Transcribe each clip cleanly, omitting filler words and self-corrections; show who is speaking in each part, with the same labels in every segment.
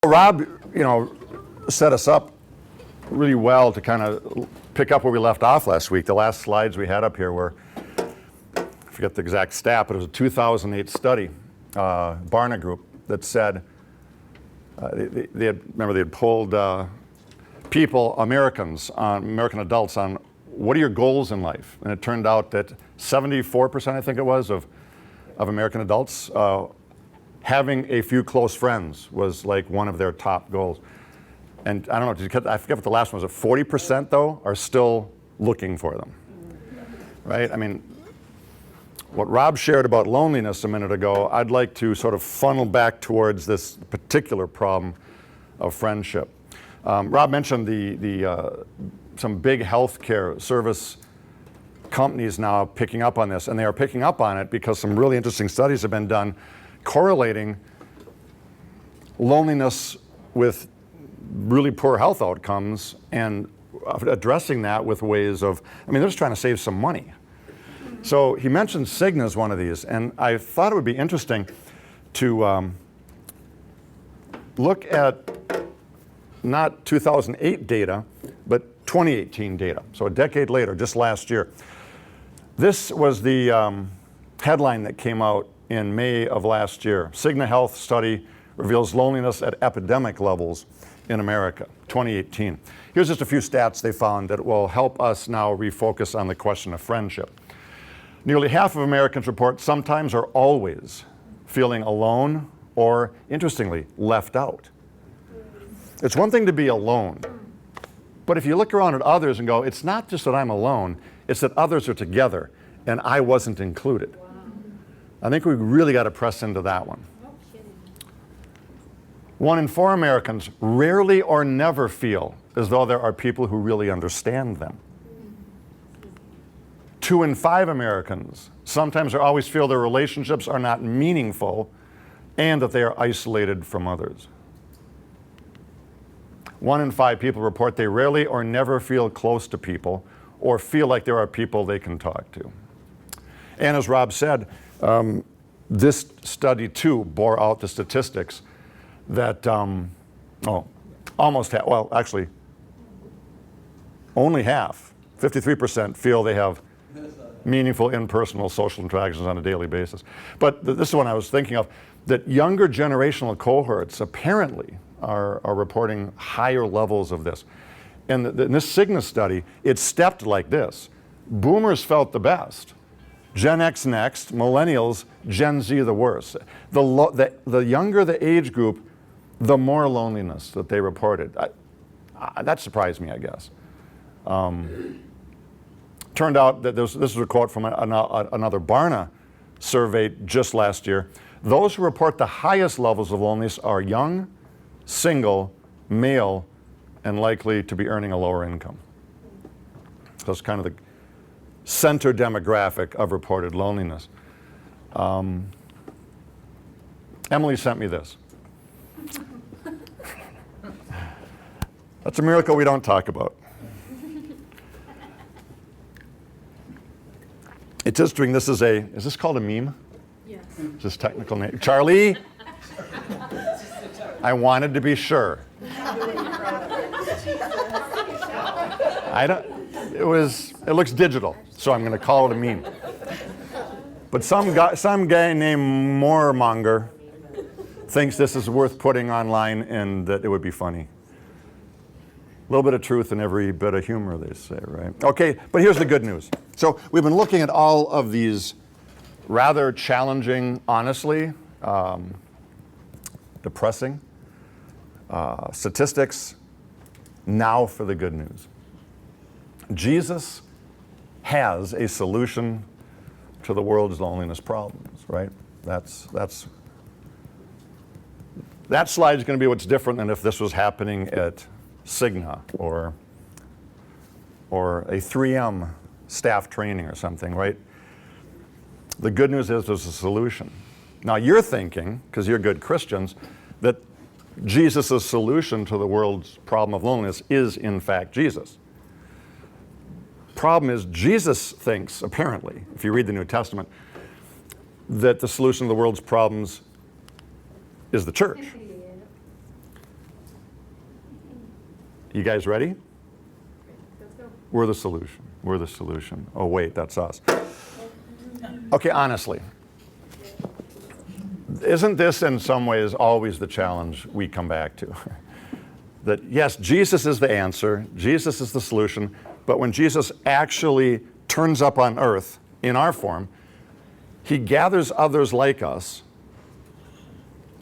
Speaker 1: Rob, set us up really well to kind of pick up where we left off last week. The last slides we had up here were, I forget the exact stat, but it was a 2008 study, Barna Group, that said, they had polled American adults on what are your goals in life? And it turned out that 74%, I think it was, of American adults having a few close friends was like one of their top goals. And I don't know, I forget what the last one was. 40% though are still looking for them, right? I mean, what Rob shared about loneliness a minute ago, I'd like to sort of funnel back towards this particular problem of friendship. Rob mentioned some big healthcare service companies now picking up on this, and they are picking up on it because some really interesting studies have been done correlating loneliness with really poor health outcomes and addressing that with ways of, they're just trying to save some money. So he mentioned Cigna as one of these, and I thought it would be interesting to look at not 2008 data, but 2018 data, so a decade later, just last year. This was the headline that came out in May of last year. Cigna Health study reveals loneliness at epidemic levels in America, 2018. Here's just a few stats they found that will help us now refocus on the question of friendship. Nearly half of Americans report sometimes or always feeling alone or, interestingly, left out. It's one thing to be alone, but if you look around at others and go, it's not just that I'm alone, it's that others are together and I wasn't included. I think we really got to press into that one. 1 in 4 Americans rarely or never feel as though there are people who really understand them. 2 in 5 Americans sometimes or always feel their relationships are not meaningful and that they are isolated from others. 1 in 5 people report they rarely or never feel close to people or feel like there are people they can talk to. And as Rob said, this study too bore out the statistics that only half, 53% feel they have meaningful impersonal social interactions on a daily basis. But this is one I was thinking of, that younger generational cohorts apparently are reporting higher levels of this. And in this Cigna study, it stepped like this. Boomers felt the best. Gen X next, millennials, Gen Z the worst. The younger the age group, the more loneliness that they reported. That surprised me, I guess. Turned out that this is a quote from another Barna survey just last year. Those who report the highest levels of loneliness are young, single, male, and likely to be earning a lower income. So it's kind of the center demographic of reported loneliness. Emily sent me this. That's a miracle we don't talk about. It's interesting, is this called a meme?
Speaker 2: Yes.
Speaker 1: Is this technical name? Charlie? I wanted to be sure. It looks digital, so I'm going to call it a meme. But some guy named Moremonger thinks this is worth putting online and that it would be funny. A little bit of truth in every bit of humor, they say, right? Okay, but here's the good news. So we've been looking at all of these rather challenging, honestly, depressing statistics. Now for the good news. Jesus has a solution to the world's loneliness problems, right? That slide is going to be what's different than if this was happening at Cigna or a 3M staff training or something, right? The good news is there's a solution. Now you're thinking, because you're good Christians, that Jesus' solution to the world's problem of loneliness is in fact Jesus. Problem is, Jesus thinks, apparently, if you read the New Testament, that the solution to the world's problems is the church. You guys ready?
Speaker 2: Let's go.
Speaker 1: We're the solution. We're the solution. Oh, wait, that's us. Okay, honestly, isn't this in some ways always the challenge we come back to? That yes, Jesus is the answer, Jesus is the solution, but when Jesus actually turns up on earth in our form, he gathers others like us,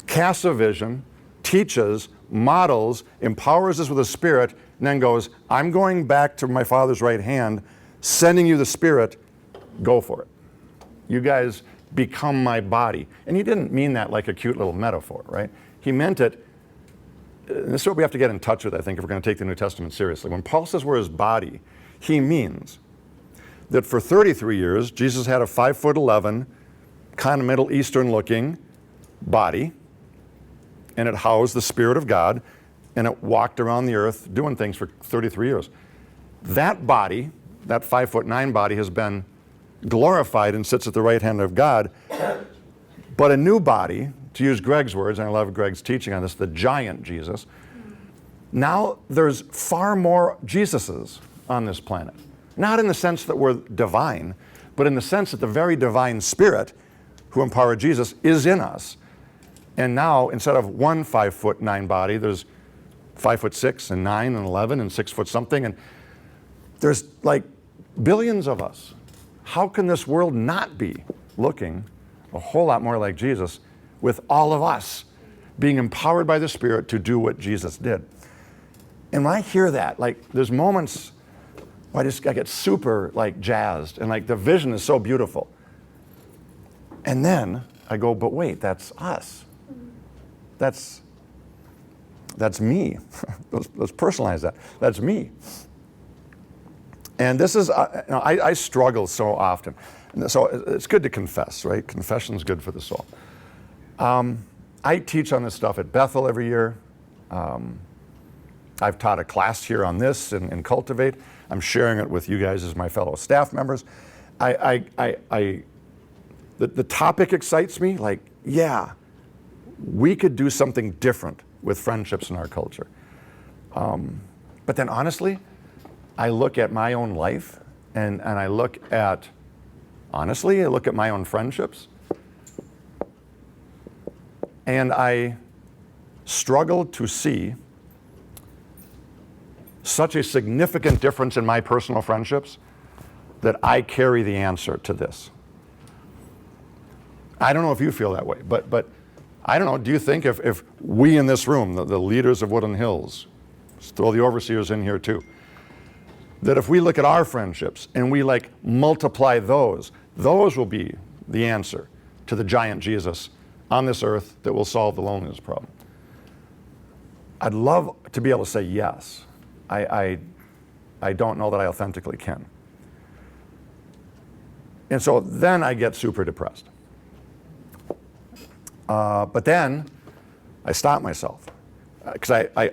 Speaker 1: casts a vision, teaches, models, empowers us with the Spirit, and then goes, I'm going back to my Father's right hand, sending you the Spirit, go for it. You guys become my body. And he didn't mean that like a cute little metaphor, right? He meant it, and this is what we have to get in touch with, I think, if we're going to take the New Testament seriously. When Paul says we're his body, he means that for 33 years, Jesus had a 5'11", kind of Middle Eastern looking body, and it housed the Spirit of God, and it walked around the earth doing things for 33 years. That body, that 5'9" body, has been glorified and sits at the right hand of God. But a new body, to use Greg's words, and I love Greg's teaching on this, the giant Jesus, now there's far more Jesuses on this planet. Not in the sense that we're divine, but in the sense that the very divine Spirit who empowered Jesus is in us. And now, instead of one 5'9" body, there's 5'6" and 9 and 11 and 6 foot something, and there's like billions of us. How can this world not be looking a whole lot more like Jesus with all of us being empowered by the Spirit to do what Jesus did? And when I hear that, like there's moments where I get super like jazzed and like the vision is so beautiful. And then I go, but wait, that's us. That's me. Let's personalize that. That's me. And this is, I struggle so often. So it's good to confess, right? Confession's good for the soul. I teach on this stuff at Bethel every year. I've taught a class here on this in Cultivate. I'm sharing it with you guys as my fellow staff members. The topic excites me. Like, yeah, we could do something different with friendships in our culture. But then honestly, I look at my own life and I look at, honestly, I look at my own friendships and I struggle to see such a significant difference in my personal friendships that I carry the answer to this. I don't know if you feel that way, but I don't know, do you think if we in this room, the leaders of Woodland Hills, let's throw the overseers in here too, that if we look at our friendships and we like multiply those will be the answer to the giant Jesus on this earth that will solve the loneliness problem. I'd love to be able to say yes. I don't know that I authentically can. And so then I get super depressed. But then I stop myself because I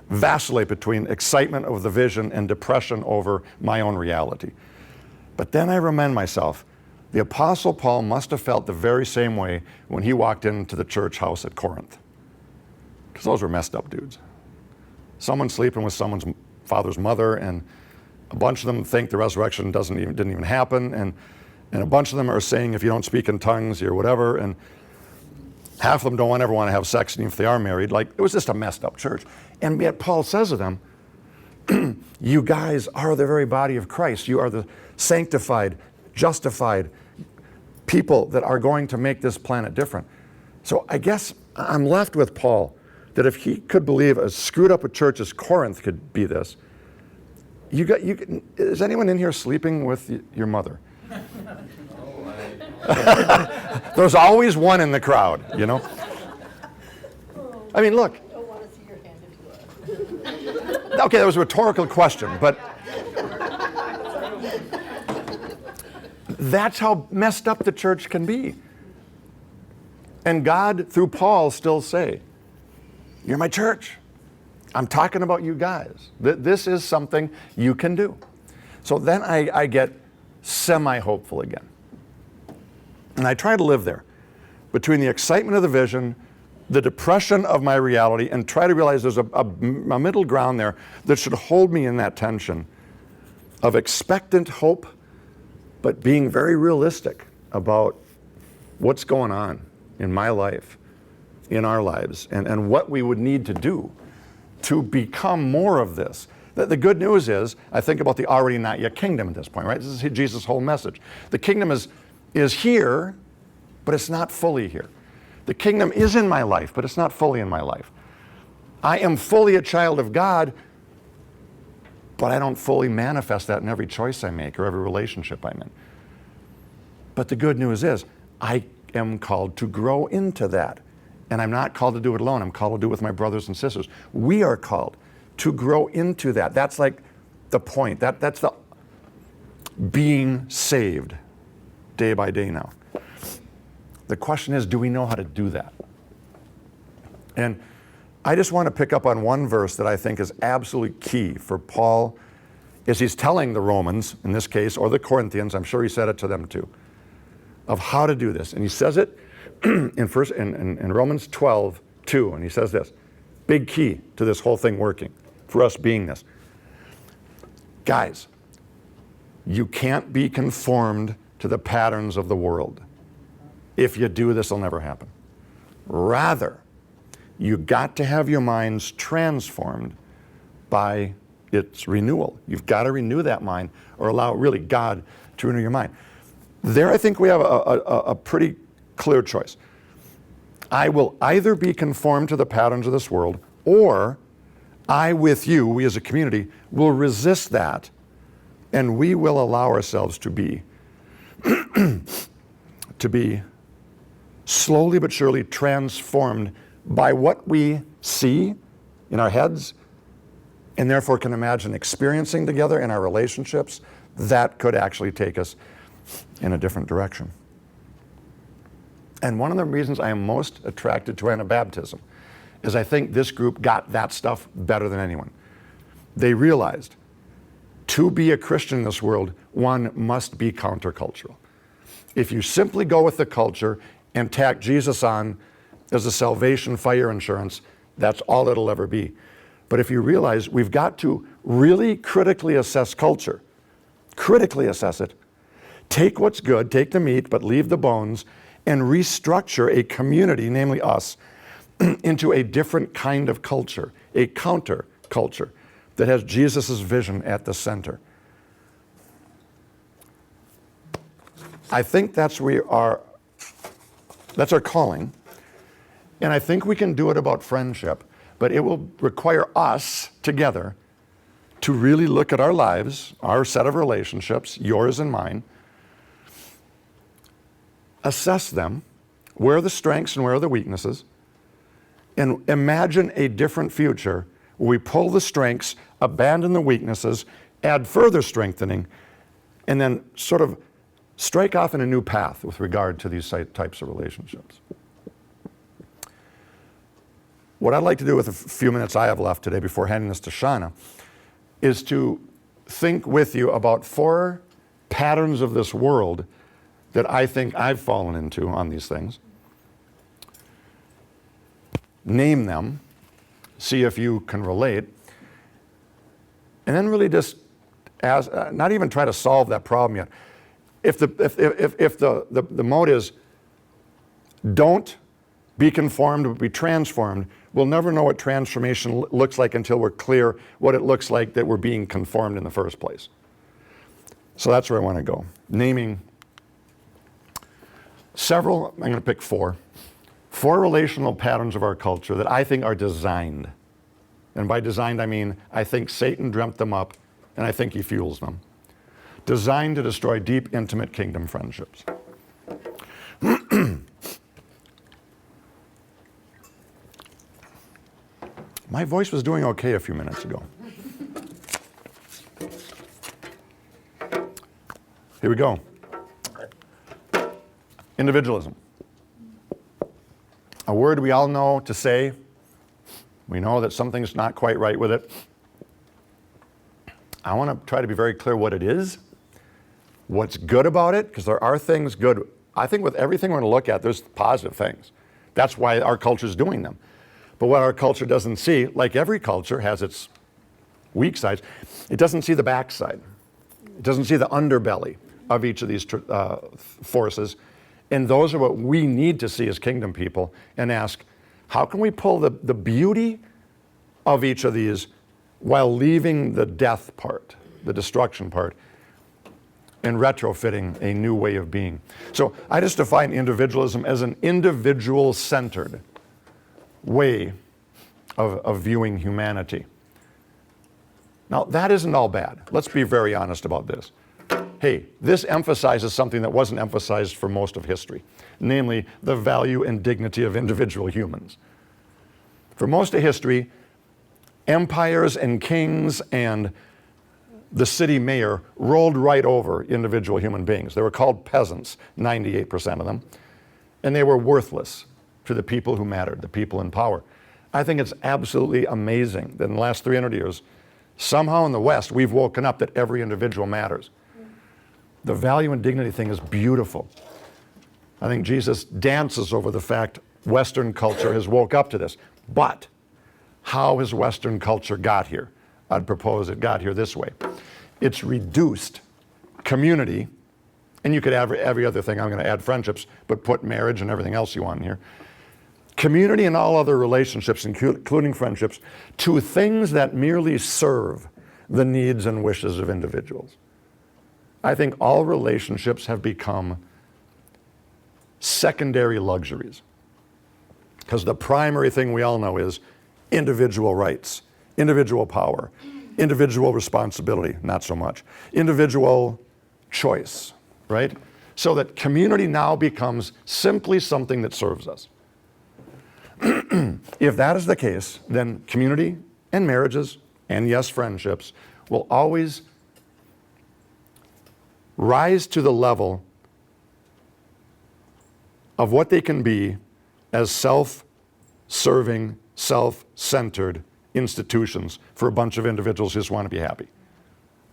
Speaker 1: vacillate between excitement of the vision and depression over my own reality. But then I remind myself, the Apostle Paul must have felt the very same way when he walked into the church house at Corinth. Because those were messed up dudes. Someone sleeping with someone's father's mother, and a bunch of them think the resurrection didn't even happen, and a bunch of them are saying if you don't speak in tongues, you're whatever, and half of them don't ever want to have sex, even if they are married. Like, it was just a messed up church. And yet Paul says to them, you guys are the very body of Christ. You are the sanctified, justified people that are going to make this planet different. So I guess I'm left with Paul, that if he could believe as screwed up a church as Corinth could be this, is anyone in here sleeping with your mother? There's always one in the crowd, you know? I mean, look.
Speaker 2: I don't want to see your hand into it.
Speaker 1: Okay, that was a rhetorical question, but that's how messed up the church can be. And God, through Paul, still say, you're my church. I'm talking about you guys. This is something you can do. So then I get semi-hopeful again. And I try to live there, between the excitement of the vision the depression of my reality and try to realize there's a middle ground there that should hold me in that tension of expectant hope, but being very realistic about what's going on in my life, in our lives, and what we would need to do to become more of this. The good news is, I think about the already not yet kingdom at this point, right? This is Jesus' whole message. The kingdom is here, but it's not fully here. The kingdom is in my life, but it's not fully in my life. I am fully a child of God, but I don't fully manifest that in every choice I make or every relationship I'm in. But the good news is, I am called to grow into that. And I'm not called to do it alone. I'm called to do it with my brothers and sisters. We are called to grow into that. That's like the point. That's the being saved day by day now. The question is, do we know how to do that? And I just want to pick up on one verse that I think is absolutely key for Paul as he's telling the Romans, in this case, or the Corinthians, I'm sure he said it to them too, of how to do this. And he says it in Romans 12:2, and he says this, big key to this whole thing working, for us being this. Guys, you can't be conformed to the patterns of the world. If you do, this will never happen. Rather, you got to have your minds transformed by its renewal. You've got to renew that mind or allow really God to renew your mind. There I think we have a pretty clear choice. I will either be conformed to the patterns of this world, or I with you, we as a community, will resist that, and we will allow ourselves to be slowly but surely transformed by what we see in our heads, and therefore can imagine experiencing together in our relationships. That could actually take us in a different direction. And one of the reasons I am most attracted to Anabaptism is I think this group got that stuff better than anyone. They realized to be a Christian in this world, one must be countercultural. If you simply go with the culture and tack Jesus on as a salvation fire insurance, that's all it'll ever be. But if you realize we've got to really critically assess culture, critically assess it, take what's good, take the meat, but leave the bones, and restructure a community, namely us, into a different kind of culture, a counter culture that has Jesus' vision at the center. I think that's our calling, and I think we can do it about friendship, but it will require us together to really look at our lives, our set of relationships, yours and mine, assess them, where are the strengths and where are the weaknesses, and imagine a different future where we pull the strengths, abandon the weaknesses, add further strengthening, and then sort of strike off in a new path with regard to these types of relationships. What I'd like to do with the few minutes I have left today before handing this to Shauna is to think with you about 4 patterns of this world that I think I've fallen into on these things. Name them, see if you can relate, and then really just not even try to solve that problem yet. If the mode is don't be conformed, but be transformed, we'll never know what transformation looks like until we're clear what it looks like that we're being conformed in the first place. So that's where I want to go. Naming several, I'm going to pick 4 relational patterns of our culture that I think are designed. And by designed, I mean, I think Satan dreamt them up, and I think he fuels them. Designed to destroy deep, intimate kingdom friendships. My voice was doing okay a few minutes ago. Here we go. Individualism. A word we all know to say. We know that something's not quite right with it. I want to try to be very clear what it is, what's good about it, because there are things good. I think with everything we're going to look at, there's positive things That's why our culture is doing them. But what our culture doesn't see, like every culture has its weak sides, it doesn't see the backside. It doesn't see the underbelly of each of these forces. And those are what we need to see as kingdom people and ask, how can we pull the beauty of each of these while leaving the death part, the destruction part, and retrofitting a new way of being? So I just define individualism as an individual-centered way of viewing humanity. Now, that isn't all bad. Let's be very honest about this. Hey, this emphasizes something that wasn't emphasized for most of history, namely the value and dignity of individual humans. For most of history, empires and kings and the city mayor rolled right over individual human beings. They were called peasants, 98% of them, and they were worthless to the people who mattered, the people in power. I think it's absolutely amazing that in the last 300 years, somehow in the West, we've woken up that every individual matters. The value and dignity thing is beautiful. I think Jesus dances over the fact Western culture has woke up to this. But how has Western culture got here? I'd propose it got here this way. It's reduced community, and you could add every other thing. I'm going to add friendships, but put marriage and everything else you want in here. Community and all other relationships, including friendships, to things that merely serve the needs and wishes of individuals. I think all relationships have become secondary luxuries. Because the primary thing we all know is individual rights, individual power, individual responsibility, not so much, individual choice, right? So that community now becomes simply something that serves us. If that is the case, then community and marriages, and yes, friendships, will always rise to the level of what they can be as self-serving, self-centered institutions for a bunch of individuals who just want to be happy.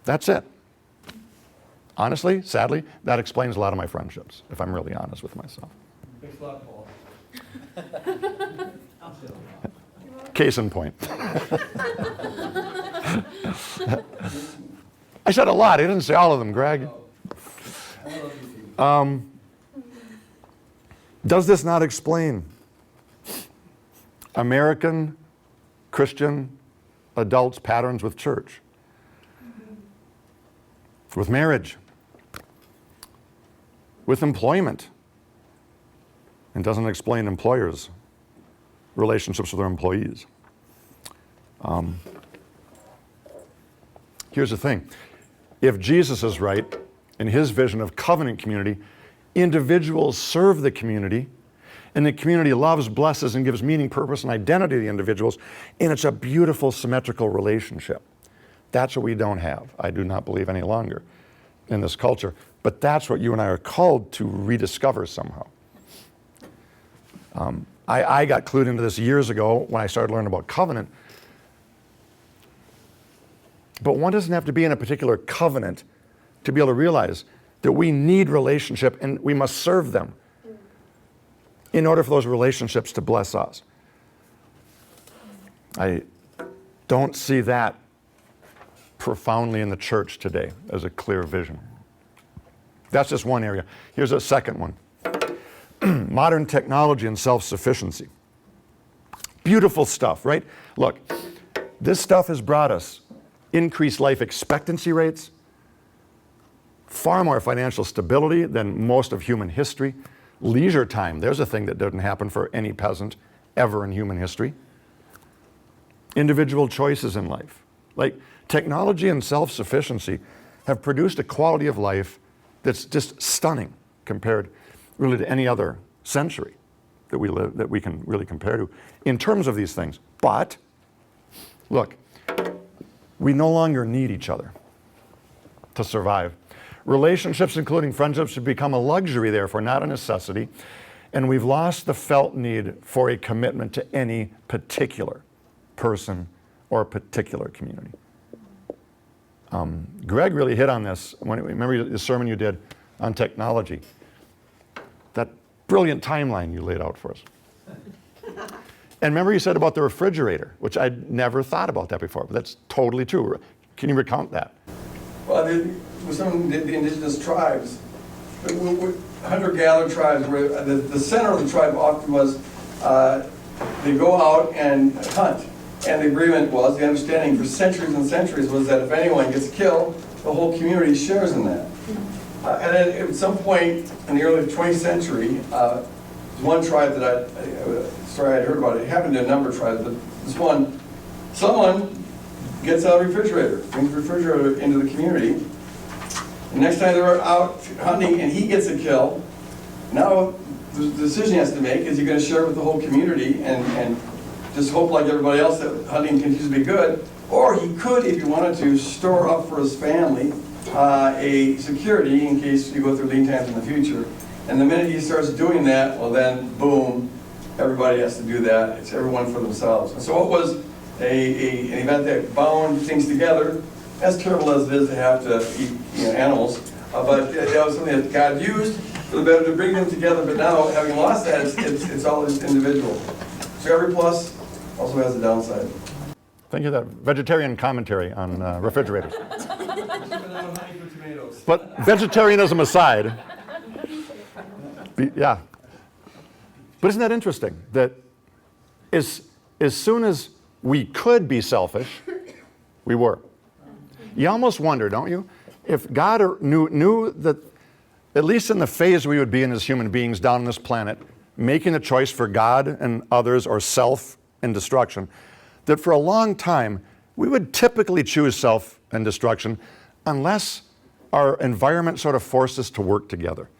Speaker 1: That's it. Honestly, sadly, that explains a lot of my friendships, if I'm really honest with myself.
Speaker 3: Thanks a lot, Paul.
Speaker 1: Case in point. I said a lot. I didn't say all of them, Greg. Does this not explain American Christian adults' patterns with church, with marriage, with employment? And doesn't explain employers' relationships with their employees. Here's the thing. If Jesus is right in his vision of covenant community, individuals serve the community, and the community loves, blesses, and gives meaning, purpose, and identity to the individuals, and it's a beautiful, symmetrical relationship. That's what we don't have, I do not believe any longer, in this culture. But that's what you and I are called to rediscover somehow. I got clued into this years ago when I started learning about covenant. But one doesn't have to be in a particular covenant to be able to realize that we need relationship and we must serve them in order for those relationships to bless us. I don't see that profoundly in the church today as a clear vision. That's just one area. Here's a second one. Modern technology and self-sufficiency. Beautiful stuff, right? Look, this stuff has brought us increased life expectancy rates, far more financial stability than most of human history. Leisure time, there's a thing that didn't happen for any peasant ever in human history. Individual choices in life. Like, technology and self-sufficiency have produced a quality of life that's just stunning compared really to any other century that we live, that we can really compare to in terms of these things. But, look, we no longer need each other to survive. Relationships, including friendships, have become a luxury, therefore, not a necessity. And we've lost the felt need for a commitment to any particular person or particular community. Greg really hit on this. Remember the sermon you did on technology? That brilliant timeline you laid out for us. And remember you said about the refrigerator, which I'd never thought about that before, but that's totally true. Can you recount that?
Speaker 3: Well, with some of the indigenous tribes, hunter-gatherer tribes, where the center of the tribe often was they go out and hunt. And the agreement was, the understanding for centuries and centuries was that if anyone gets killed, the whole community shares in that. And then at some point in the early 20th century, one tribe that I'd heard about, it happened to a number of tribes, but this one, someone gets out a refrigerator, brings the refrigerator into the community. The next time they're out hunting and he gets a kill, now the decision he has to make is he going to share it with the whole community and just hope like everybody else that hunting continues to be good, or he could, if he wanted to, store up for his family a security in case you go through lean times in the future. And the minute he starts doing that, well then, boom, everybody has to do that. It's everyone for themselves. And so it was an event that bound things together, as terrible as it is to have to eat animals, but that was something that God used for the better to bring them together. But now, having lost that, it's all just individual. So every plus also has a downside.
Speaker 1: Thank you for that vegetarian commentary on refrigerators. But vegetarianism aside, yeah. But isn't that interesting that as soon as we could be selfish, we were. You almost wonder, don't you, if God knew that, at least in the phase we would be in as human beings down on this planet, making a choice for God and others or self and destruction, that for a long time we would typically choose self and destruction unless our environment sort of forced us to work together.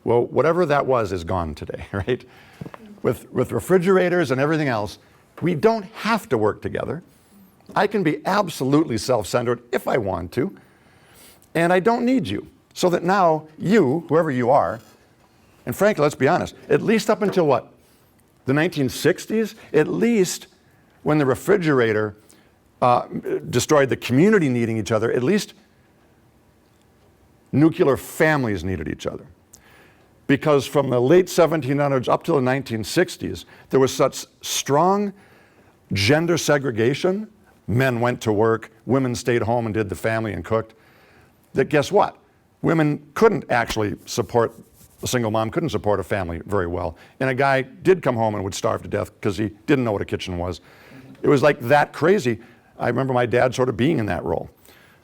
Speaker 1: Well, whatever that was is gone today, right? With refrigerators and everything else, we don't have to work together. I can be absolutely self-centered if I want to, and I don't need you. So that now you, whoever you are, and frankly, let's be honest, at least up until what? The 1960s? At least when the refrigerator destroyed the community needing each other, at least nuclear families needed each other. Because from the late 1700s up till the 1960s, there was such strong gender segregation. Men went to work, women stayed home and did the family and cooked. That guess what? Women couldn't actually support, a single mom couldn't support a family very well. And a guy did come home and would starve to death because he didn't know what a kitchen was. It was like that crazy. I remember my dad sort of being in that role.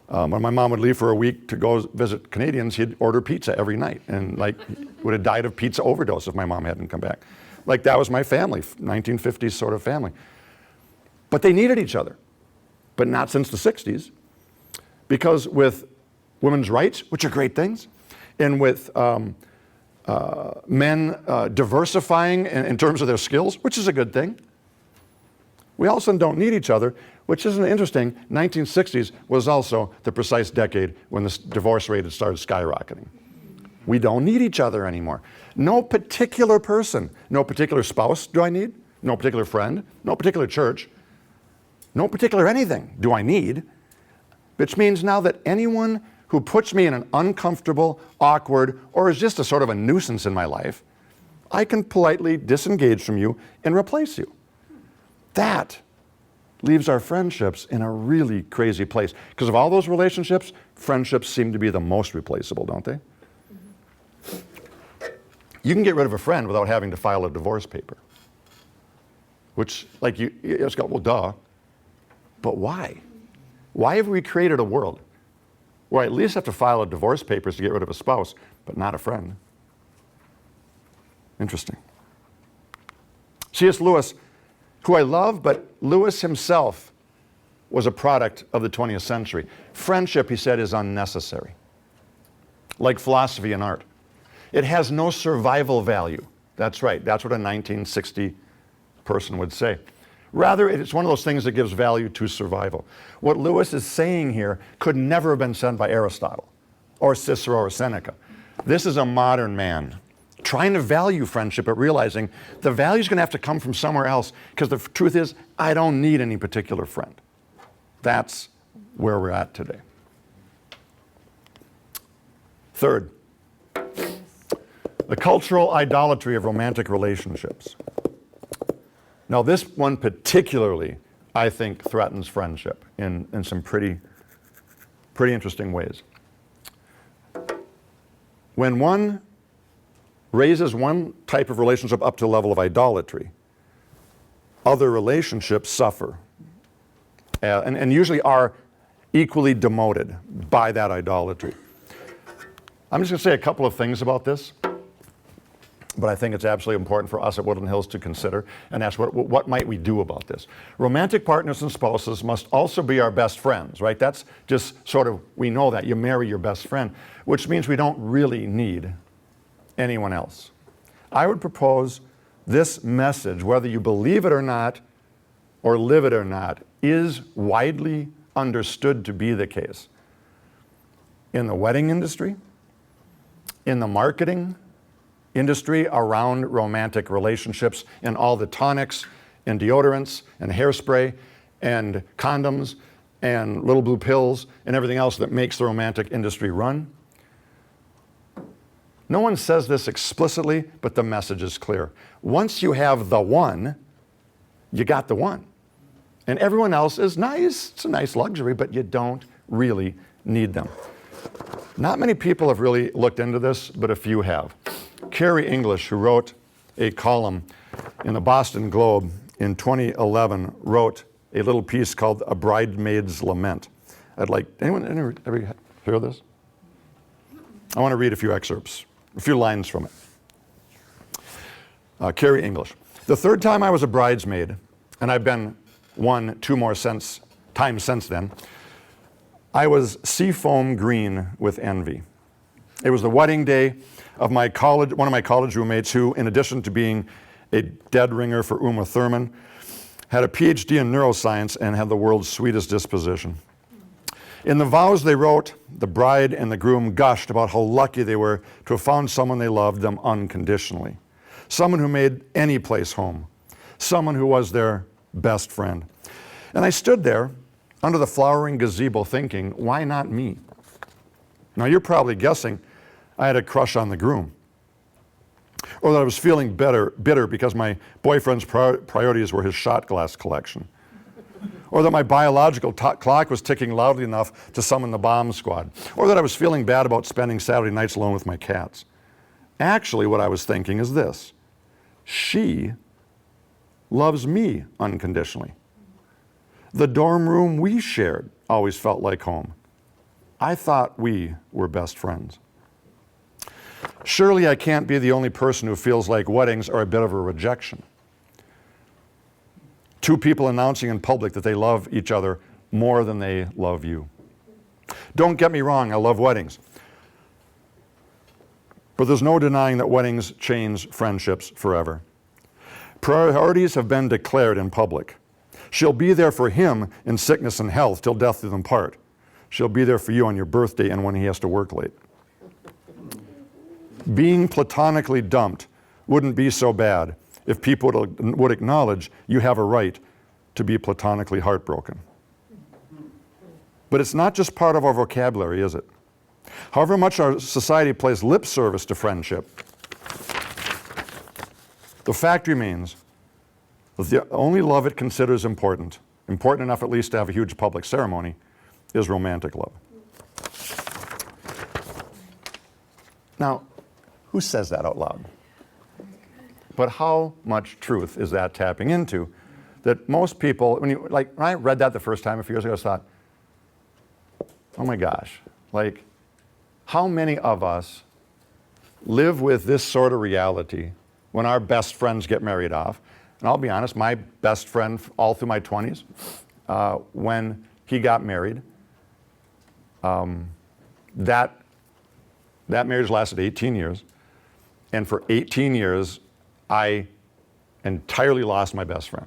Speaker 1: When my mom would leave for a week to go visit Canadians, he'd order pizza every night and like would have died of pizza overdose if my mom hadn't come back. Like that was my family, 1950s sort of family. But they needed each other, but not since the 60s, because with women's rights, which are great things, and with men diversifying in terms of their skills, which is a good thing, we all of a sudden don't need each other, which isn't interesting. 1960s was also the precise decade when the divorce rate had started skyrocketing. We don't need each other anymore. No particular person, no particular spouse do I need, no particular friend, no particular church, no particular anything do I need, which means now that anyone who puts me in an uncomfortable, awkward, or is just a sort of a nuisance in my life, I can politely disengage from you and replace you. That leaves our friendships in a really crazy place. Because of all those relationships, friendships seem to be the most replaceable, don't they? You can get rid of a friend without having to file a divorce paper. Which, like, you just go, well, duh. But why? Why have we created a world where I at least have to file a divorce papers to get rid of a spouse, but not a friend? Interesting. C.S. Lewis, who I love, but Lewis himself was a product of the 20th century. Friendship, he said, is unnecessary. Like philosophy and art. It has no survival value. That's right. That's what a 1960 person would say. Rather, it's one of those things that gives value to survival. What Lewis is saying here could never have been said by Aristotle or Cicero or Seneca. This is a modern man trying to value friendship, but realizing the value is going to have to come from somewhere else, because the truth is, I don't need any particular friend. That's where we're at today. Third, the cultural idolatry of romantic relationships. Now, this one particularly, I think, threatens friendship in some pretty interesting ways. When one raises one type of relationship up to the level of idolatry, other relationships suffer and usually are equally demoted by that idolatry. I'm just going to say a couple of things about this, but I think it's absolutely important for us at Woodland Hills to consider and ask what might we do about this. Romantic partners and spouses must also be our best friends, right? That's just sort of, we know that. You marry your best friend, which means we don't really need anyone else. I would propose this message, whether you believe it or not, or live it or not, is widely understood to be the case in the wedding industry, in the marketing industry around romantic relationships, in all the tonics and deodorants and hairspray and condoms and little blue pills and everything else that makes the romantic industry run. No one says this explicitly, but the message is clear. Once you have the one, you got the one. And everyone else is nice. It's a nice luxury, but you don't really need them. Not many people have really looked into this, but a few have. Carrie English, who wrote a column in the Boston Globe in 2011, wrote a little piece called A Bridesmaid's Lament. Anyone ever hear this? I want to read a few excerpts, a few lines from it. Carrie English. The third time I was a bridesmaid, and I've been two more times since then, I was seafoam green with envy. It was the wedding day of one of my college roommates who, in addition to being a dead ringer for Uma Thurman, had a PhD in neuroscience and had the world's sweetest disposition. In the vows they wrote, the bride and the groom gushed about how lucky they were to have found someone they loved them unconditionally, someone who made any place home, someone who was their best friend. And I stood there under the flowering gazebo thinking, why not me? Now you're probably guessing I had a crush on the groom, or that I was feeling bitter because my boyfriend's priorities were his shot glass collection, or that my biological clock was ticking loudly enough to summon the bomb squad, or that I was feeling bad about spending Saturday nights alone with my cats. Actually, what I was thinking is this: she loves me unconditionally. The dorm room we shared always felt like home. I thought we were best friends. Surely I can't be the only person who feels like weddings are a bit of a rejection. Two people announcing in public that they love each other more than they love you. Don't get me wrong, I love weddings. But there's no denying that weddings change friendships forever. Priorities have been declared in public. She'll be there for him in sickness and health till death do them part. She'll be there for you on your birthday and when he has to work late. Being platonically dumped wouldn't be so bad if people would acknowledge you have a right to be platonically heartbroken. But it's not just part of our vocabulary, is it? However much our society plays lip service to friendship, the fact remains that the only love it considers important enough at least to have a huge public ceremony, is romantic love. Now, who says that out loud? But how much truth is that tapping into? That most people, when I read that the first time a few years ago, I thought, oh my gosh, how many of us live with this sort of reality when our best friends get married off? And I'll be honest, my best friend all through my 20s, when he got married, that marriage lasted 18 years. And for 18 years, I entirely lost my best friend.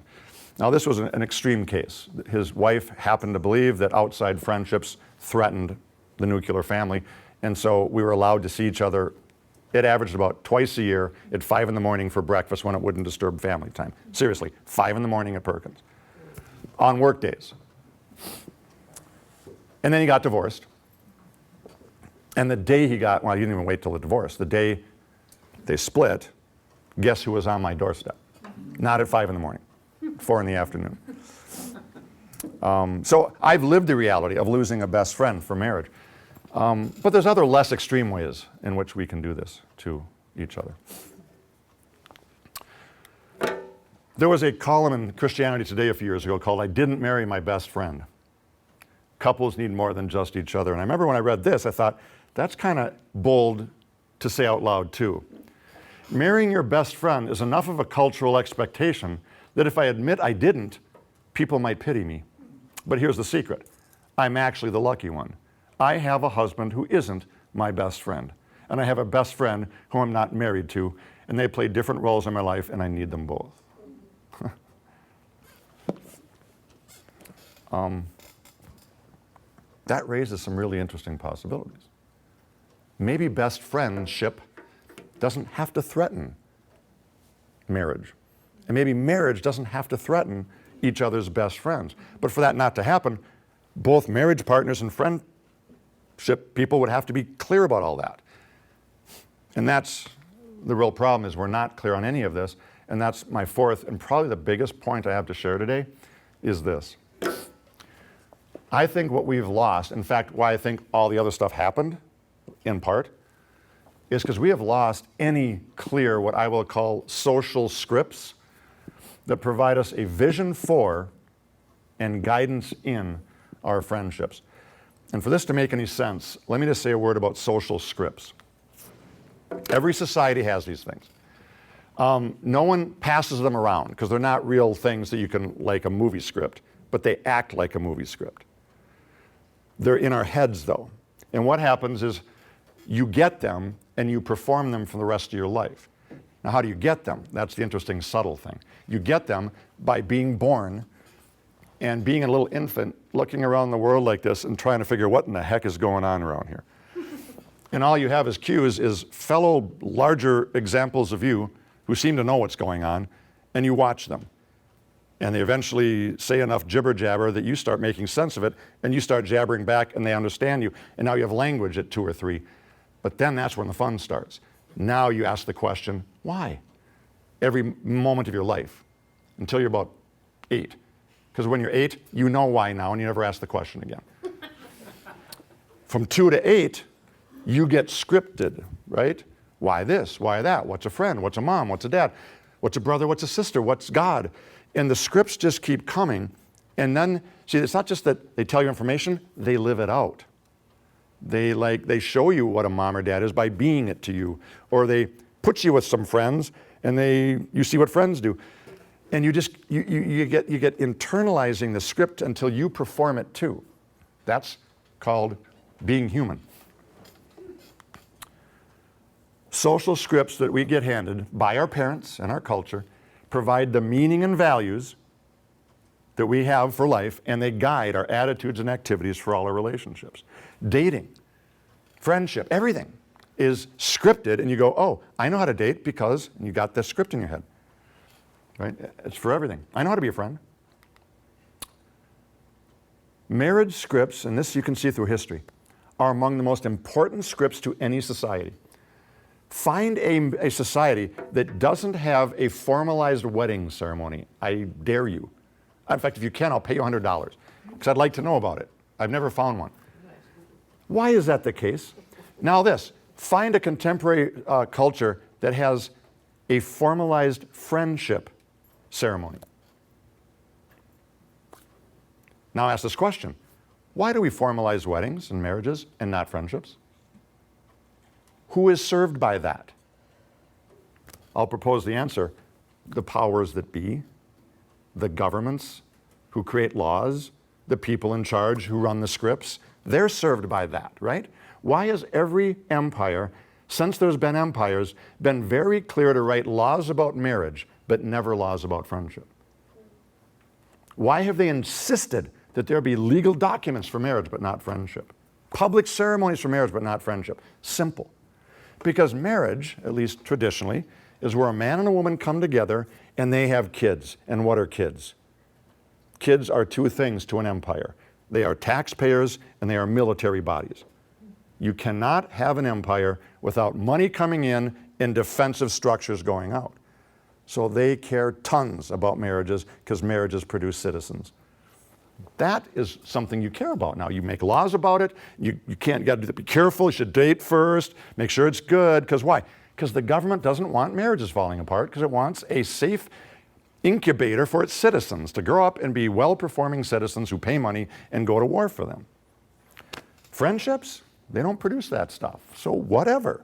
Speaker 1: Now, this was an extreme case. His wife happened to believe that outside friendships threatened the nuclear family, and so we were allowed to see each other. It averaged about twice a year at 5 in the morning for breakfast when it wouldn't disturb family time. Seriously, 5 in the morning at Perkins, on work days. And then he got divorced. And the day he didn't even wait till the divorce. The day they split, guess who was on my doorstep? Not at 5 in the morning. 4 in the afternoon. So I've lived the reality of losing a best friend for marriage. But there's other less extreme ways in which we can do this to each other. There was a column in Christianity Today a few years ago called "I Didn't Marry My Best Friend." Couples need more than just each other. And I remember when I read this, I thought, that's kind of bold to say out loud too. Marrying your best friend is enough of a cultural expectation that if I admit I didn't, people might pity me. But here's the secret. I'm actually the lucky one. I have a husband who isn't my best friend. And I have a best friend who I'm not married to. And they play different roles in my life, and I need them both. That raises some really interesting possibilities. Maybe best friendship doesn't have to threaten marriage. And maybe marriage doesn't have to threaten each other's best friends. But for that not to happen, both marriage partners and friendship people would have to be clear about all that. And that's the real problem, is we're not clear on any of this. And that's my fourth and probably the biggest point I have to share today is this. I think what we've lost, in fact, why I think all the other stuff happened, in part, is because we have lost any clear, what I will call social scripts that provide us a vision for and guidance in our friendships. And for this to make any sense, let me just say a word about social scripts. Every society has these things. No one passes them around because they're not real things that you can, like a movie script, but they act like a movie script. They're in our heads though. And what happens is you get them and you perform them for the rest of your life. Now, how do you get them? That's the interesting, subtle thing. You get them by being born and being a little infant, looking around the world like this and trying to figure what in the heck is going on around here. And all you have as cues is fellow larger examples of you who seem to know what's going on, and you watch them. And they eventually say enough jibber jabber that you start making sense of it, and you start jabbering back, and they understand you. And now you have language at 2 or 3. But then that's when the fun starts. Now you ask the question, why? Every moment of your life, until you're about 8. Because when you're 8, you know why now, and you never ask the question again. From 2 to 8, you get scripted, right? Why this? Why that? What's a friend? What's a mom? What's a dad? What's a brother? What's a sister? What's God? And the scripts just keep coming. And then, see, it's not just that they tell you information, they live it out. They show you what a mom or dad is by being it to you. Or they put you with some friends and you see what friends do. And you get internalizing the script until you perform it too. That's called being human. Social scripts that we get handed by our parents and our culture provide the meaning and values that we have for life, and they guide our attitudes and activities for all our relationships. Dating, friendship, everything is scripted, and you go, oh, I know how to date because you got this script in your head. Right? It's for everything. I know how to be a friend. Marriage scripts, and this you can see through history, are among the most important scripts to any society. Find a society that doesn't have a formalized wedding ceremony. I dare you. In fact, if you can, I'll pay you $100 because I'd like to know about it. I've never found one. Why is that the case? Now this, find a contemporary culture that has a formalized friendship ceremony. Now ask this question. Why do we formalize weddings and marriages and not friendships? Who is served by that? I'll propose the answer. The powers that be, the governments who create laws, the people in charge who run the scripts, they're served by that, right? Why has every empire, since there's been empires, been very clear to write laws about marriage, but never laws about friendship? Why have they insisted that there be legal documents for marriage, but not friendship? Public ceremonies for marriage, but not friendship? Simple. Because marriage, at least traditionally, is where a man and a woman come together and they have kids. And what are kids? Kids are 2 things to an empire. They are taxpayers and they are military bodies. You cannot have an empire without money coming in and defensive structures going out. So they care tons about marriages because marriages produce citizens. That is something you care about now. You make laws about it. You got to be careful. You should date first. Make sure it's good. Because why? Because the government doesn't want marriages falling apart, because it wants a safe incubator for its citizens to grow up and be well-performing citizens who pay money and go to war for them. Friendships, they don't produce that stuff. So whatever,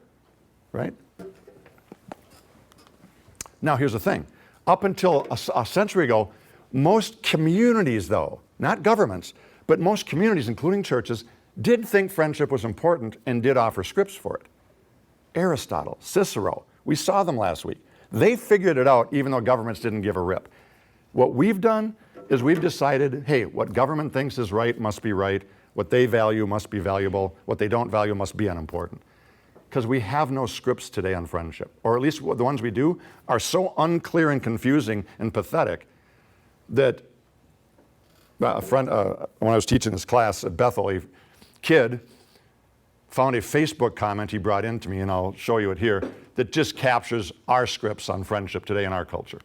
Speaker 1: right? Now here's the thing. Up until a century ago, most communities though, not governments, but most communities, including churches, did think friendship was important and did offer scripts for it. Aristotle, Cicero, we saw them last week. They figured it out even though governments didn't give a rip. What we've done is we've decided, hey, what government thinks is right must be right, what they value must be valuable, what they don't value must be unimportant. Because we have no scripts today on friendship, or at least the ones we do are so unclear and confusing and pathetic that a friend, when I was teaching this class at Bethel, a kid found a Facebook comment he brought in to me, and I'll show you it here, that just captures our scripts on friendship today in our culture.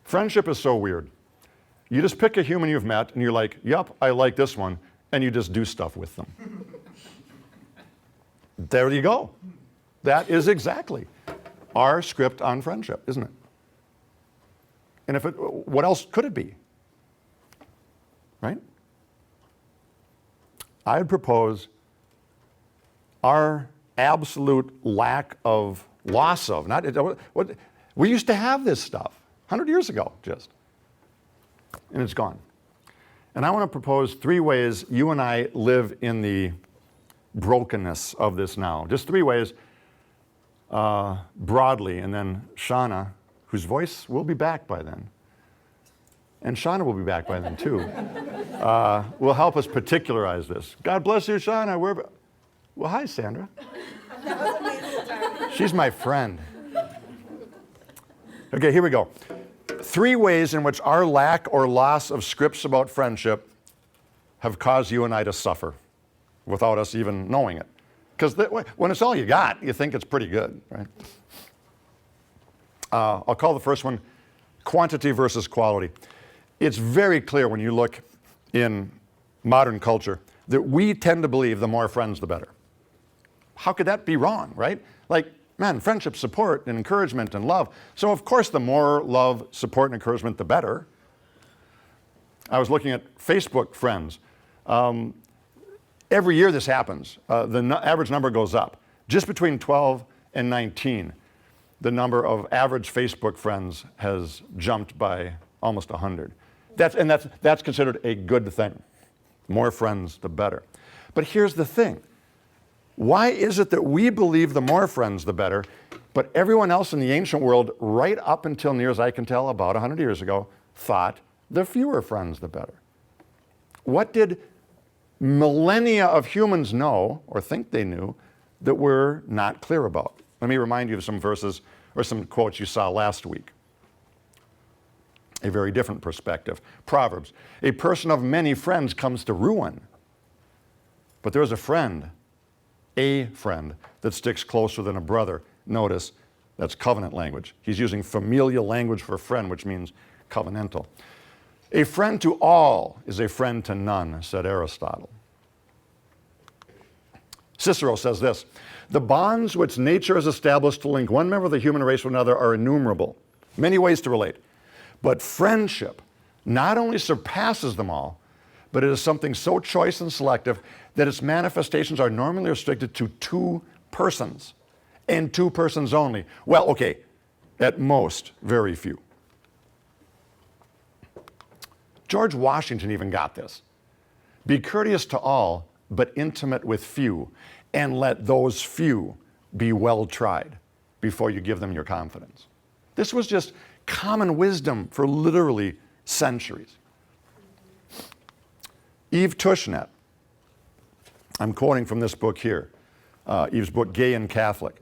Speaker 1: Friendship is so weird. You just pick a human you've met, and you're like, yep, I like this one, and you just do stuff with them. There you go. That is exactly our script on friendship, isn't it? And what else could it be? Right? I'd propose our absolute lack of loss of, we used to have this stuff 100 years ago just, and it's gone. And I want to propose 3 ways you and I live in the brokenness of this now. Just 3 ways broadly, and then Shauna, whose voice will be back by then, and Shauna will be back by then too, will help us particularize this. God bless you, Shauna. Well, hi, Sandra. She's my friend. Okay, here we go. 3 ways in which our lack or loss of scripts about friendship have caused you and I to suffer without us even knowing it. Because when it's all you got, you think it's pretty good, right? I'll call the first one quantity versus quality. It's very clear when you look in modern culture that we tend to believe the more friends, the better. How could that be wrong, right? Like, man, friendship, support, and encouragement, and love. So of course, the more love, support, and encouragement, the better. I was looking at Facebook friends. Every year this happens. The average number goes up. Just between 12 and 19, the number of average Facebook friends has jumped by almost 100. That's considered a good thing. More friends, the better. But here's the thing. Why is it that we believe the more friends, the better, but everyone else in the ancient world, right up until near as I can tell, about 100 years ago, thought the fewer friends, the better? What did millennia of humans know, or think they knew, that we're not clear about? Let me remind you of some verses or some quotes you saw last week. A very different perspective. Proverbs. A person of many friends comes to ruin, but there is a friend that sticks closer than a brother. Notice, that's covenant language. He's using familial language for friend, which means covenantal. A friend to all is a friend to none, said Aristotle. Cicero says this, the bonds which nature has established to link one member of the human race with another are innumerable. Many ways to relate. But friendship not only surpasses them all, but it is something so choice and selective that its manifestations are normally restricted to 2 persons, and 2 persons only. Well, okay, at most, very few. George Washington even got this. Be courteous to all, but intimate with few, and let those few be well tried before you give them your confidence. This was just common wisdom for literally centuries. Eve Tushnet, I'm quoting from this book here, Eve's book, Gay and Catholic.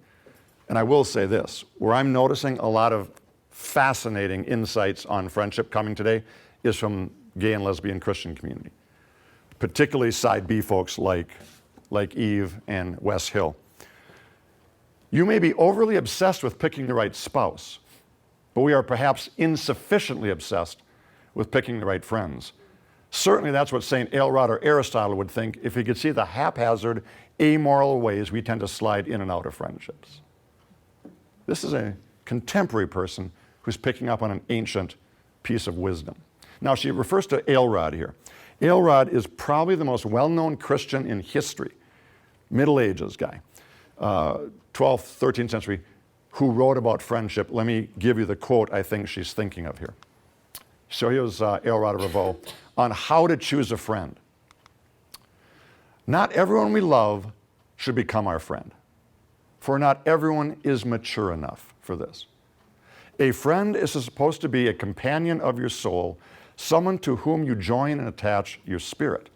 Speaker 1: And I will say this, where I'm noticing a lot of fascinating insights on friendship coming today is from gay and lesbian Christian community, particularly side B folks like Eve and Wes Hill. You may be overly obsessed with picking the right spouse, but we are perhaps insufficiently obsessed with picking the right friends. Certainly that's what St. Aelrod or Aristotle would think if he could see the haphazard, amoral ways we tend to slide in and out of friendships. This is a contemporary person who's picking up on an ancient piece of wisdom. Now, she refers to Aelrod here. Aelrod is probably the most well-known Christian in history, Middle Ages guy, 12th, 13th century, who wrote about friendship. Let me give you the quote I think she's thinking of here. So here's Aelrod of Ravoux on how to choose a friend. Not everyone we love should become our friend, for not everyone is mature enough for this. A friend is supposed to be a companion of your soul, someone to whom you join and attach your spirit.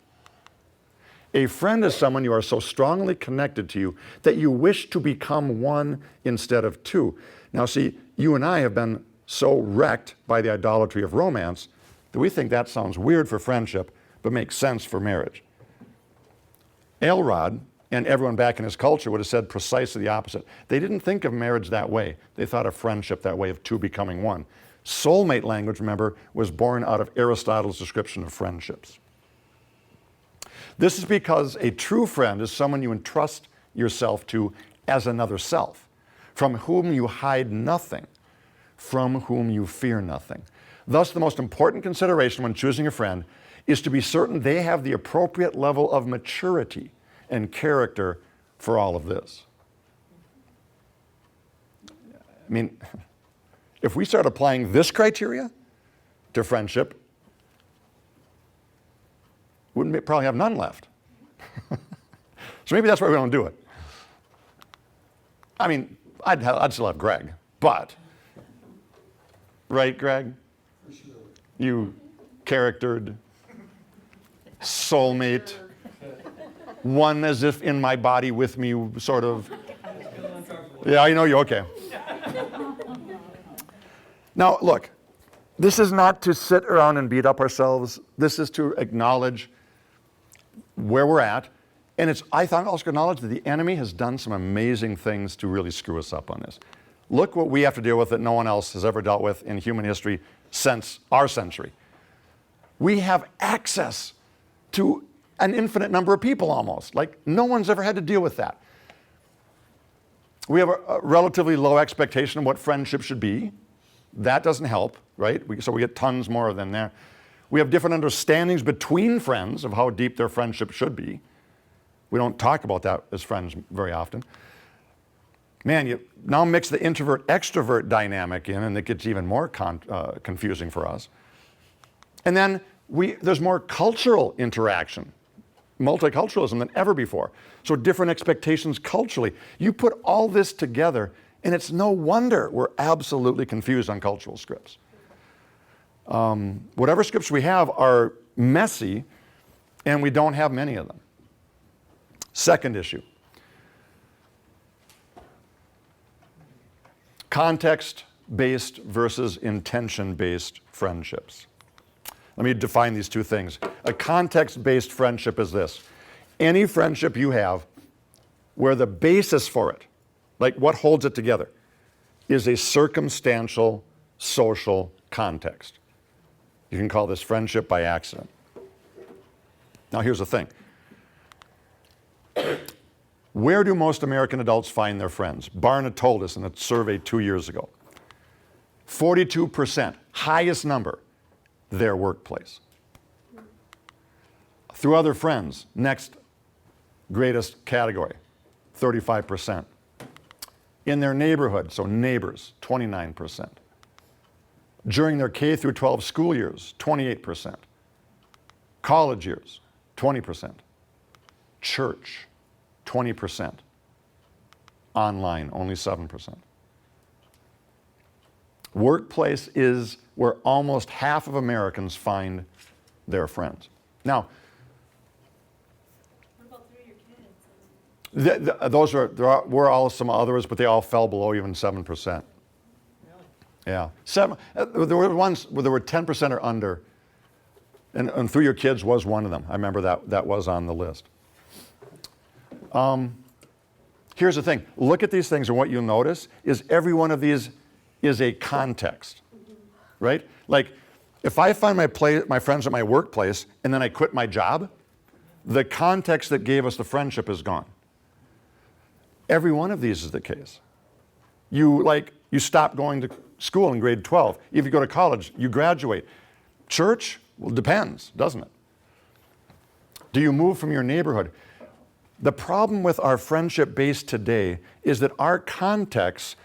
Speaker 1: A friend is someone you are so strongly connected to you that you wish to become one instead of two. Now see, you and I have been so wrecked by the idolatry of romance that we think that sounds weird for friendship, but makes sense for marriage. Aelrod and everyone back in his culture would have said precisely the opposite. They didn't think of marriage that way. They thought of friendship that way, of two becoming one. Soulmate language, remember, was born out of Aristotle's description of friendships. This is because a true friend is someone you entrust yourself to as another self, from whom you hide nothing, from whom you fear nothing. Thus, the most important consideration when choosing a friend is to be certain they have the appropriate level of maturity and character for all of this. I mean, if we start applying this criteria to friendship, wouldn't probably have none left. So maybe that's why we don't do it. I mean, I'd still have Greg, but, right, Greg?
Speaker 3: For sure.
Speaker 1: You charactered, soulmate, one as if in my body with me, sort of. Yeah, I know you, okay. Now, look, this is not to sit around and beat up ourselves. This is to acknowledge where we're at. And I thought also acknowledge that the enemy has done some amazing things to really screw us up on this. Look what we have to deal with that no one else has ever dealt with in human history since our century. We have access to an infinite number of people almost. Like no one's ever had to deal with that. We have a relatively low expectation of what friendship should be. That doesn't help, right? So we get tons more than there. We have different understandings between friends of how deep their friendship should be. We don't talk about that as friends very often. Man, you now mix the introvert-extrovert dynamic in, and it gets even more confusing for us. And then there's more cultural interaction, multiculturalism than ever before. So different expectations culturally. You put all this together, and it's no wonder we're absolutely confused on cultural scripts. Whatever scripts we have are messy, and we don't have many of them. Second issue. Context-based versus intention-based friendships. Let me define these two things. A context-based friendship is this. Any friendship you have where the basis for it, like what holds it together, is a circumstantial social context. You can call this friendship by accident. Now here's the thing. Where do most American adults find their friends? Barna told us in a survey 2 years ago. 42%, highest number, their workplace. Through other friends, next greatest category, 35%. In their neighborhood, so neighbors, 29%. During their K through 12 school years, 28%. College years, 20%. Church, 20%. Online, only 7%. Workplace is where almost half of Americans find their friends. Now,
Speaker 2: What about through your kids?
Speaker 1: there were all some others, but they all fell below even 7%. Yeah, there were ones where there were 10% or under, and through your kids was one of them. I remember that was on the list. Here's the thing. Look at these things, and what you'll notice is every one of these is a context, right? Like, if I find my friends at my workplace and then I quit my job, the context that gave us the friendship is gone. Every one of these is the case. You stop going to school in grade 12. If you go to college, you graduate. Church? Well, depends, doesn't it? Do you move from your neighborhood? The problem with our friendship base today is that our contexts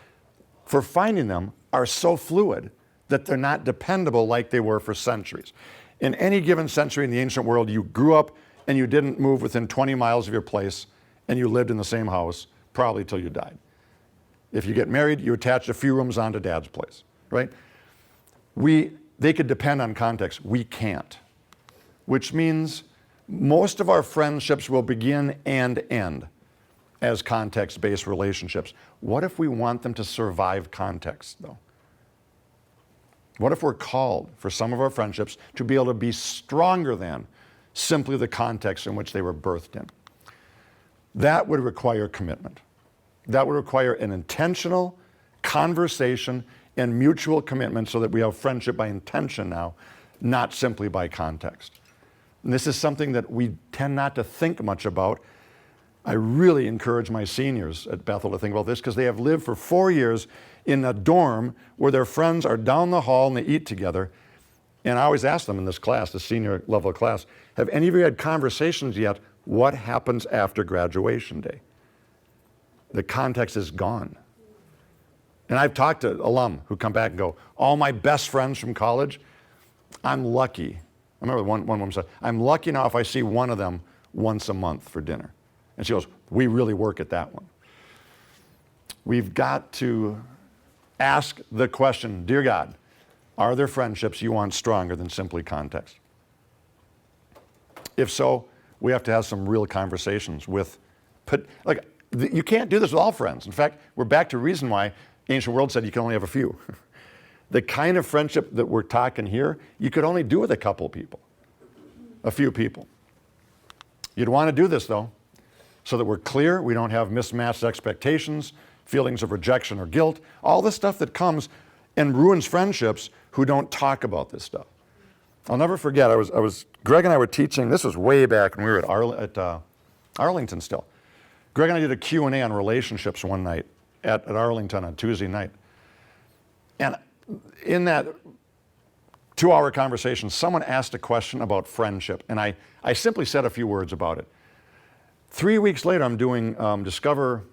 Speaker 1: for finding them are so fluid that they're not dependable like they were for centuries. In any given century in the ancient world, you grew up and you didn't move within 20 miles of your place, and you lived in the same house probably till you died. If you get married, you attach a few rooms onto dad's place, right? They could depend on context. We can't, which means most of our friendships will begin and end as context-based relationships. What if we want them to survive context, though? What if we're called for some of our friendships to be able to be stronger than simply the context in which they were birthed in? That would require commitment. That would require an intentional conversation and mutual commitment so that we have friendship by intention now, not simply by context. And this is something that we tend not to think much about. I really encourage my seniors at Bethel to think about this because they have lived for 4 years in a dorm where their friends are down the hall and they eat together. And I always ask them in this class, the senior level class, have any of you had conversations yet? What happens after graduation day? The context is gone. And I've talked to alum who come back and go, all my best friends from college, I'm lucky. I remember one woman said, I'm lucky now if I see one of them once a month for dinner. And she goes, we really work at that one. We've got to ask the question, dear God, are there friendships you want stronger than simply context? If so, we have to have some real conversations with, you can't do this with all friends. In fact, we're back to the reason why ancient world said you can only have a few. The kind of friendship that we're talking here, you could only do with a couple people, a few people. You'd want to do this though, so that we're clear, we don't have mismatched expectations, feelings of rejection or guilt, all the stuff that comes and ruins friendships who don't talk about this stuff. I'll never forget, Greg and I were teaching, this was way back when we were at Arlington still. Greg and I did a Q&A on relationships one night at Arlington on Tuesday night. And in that 2-hour conversation, someone asked a question about friendship, and I simply said a few words about it. 3 weeks later, I'm doing Discover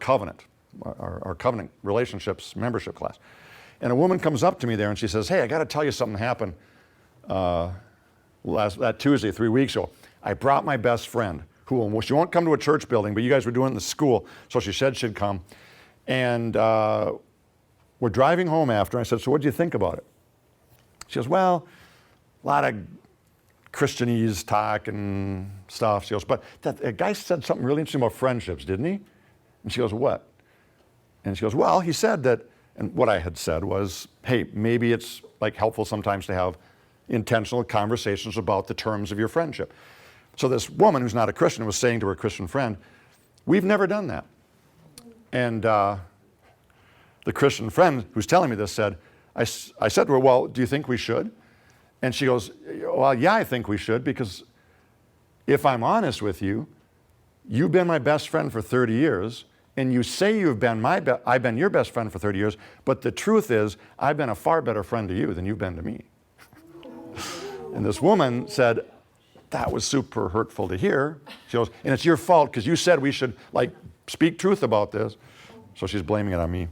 Speaker 1: Covenant, our Covenant Relationships membership class. And a woman comes up to me there and she says, hey, I got to tell you something happened that Tuesday, 3 weeks ago. I brought my best friend, she won't come to a church building, but you guys were doing it in the school, so she said she'd come. And we're driving home after, and I said, so what do you think about it? She goes, well, a lot of Christianese talk and stuff. She goes, but that guy said something really interesting about friendships, didn't he? And she goes, what? And she goes, well, he said that, and what I had said was, hey, maybe it's like helpful sometimes to have intentional conversations about the terms of your friendship. So this woman who's not a Christian was saying to her Christian friend, we've never done that. And the Christian friend who's telling me this said, I said to her, well, do you think we should? And she goes, well, yeah, I think we should, because if I'm honest with you, you've been my best friend for 30 years, and you say you've been I've been your best friend for 30 years, but the truth is, I've been a far better friend to you than you've been to me. And this woman said, that was super hurtful to hear. She goes, and it's your fault, because you said we should speak truth about this. So she's blaming it on me.